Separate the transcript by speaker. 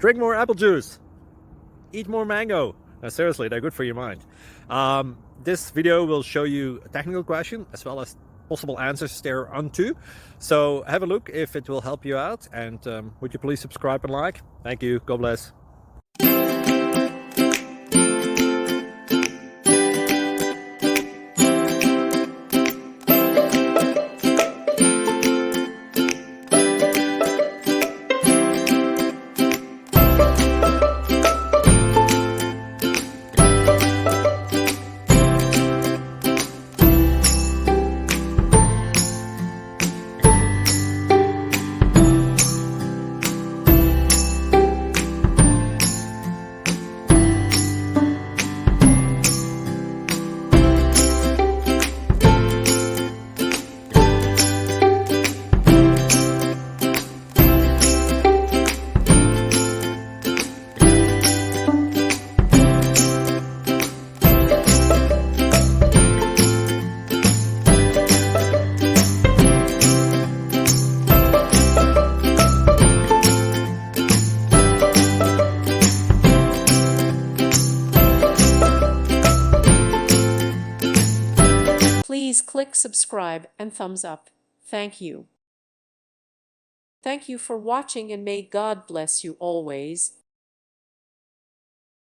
Speaker 1: drink more apple juice, eat more mango. Seriously, they're good for your mind. This video will show you a technical question as well as possible answers thereunto. So have a look if it will help you out, and would you please subscribe and like? Thank you. God bless.
Speaker 2: Please click subscribe and thumbs up. Thank you. Thank you for watching, and may God bless you always.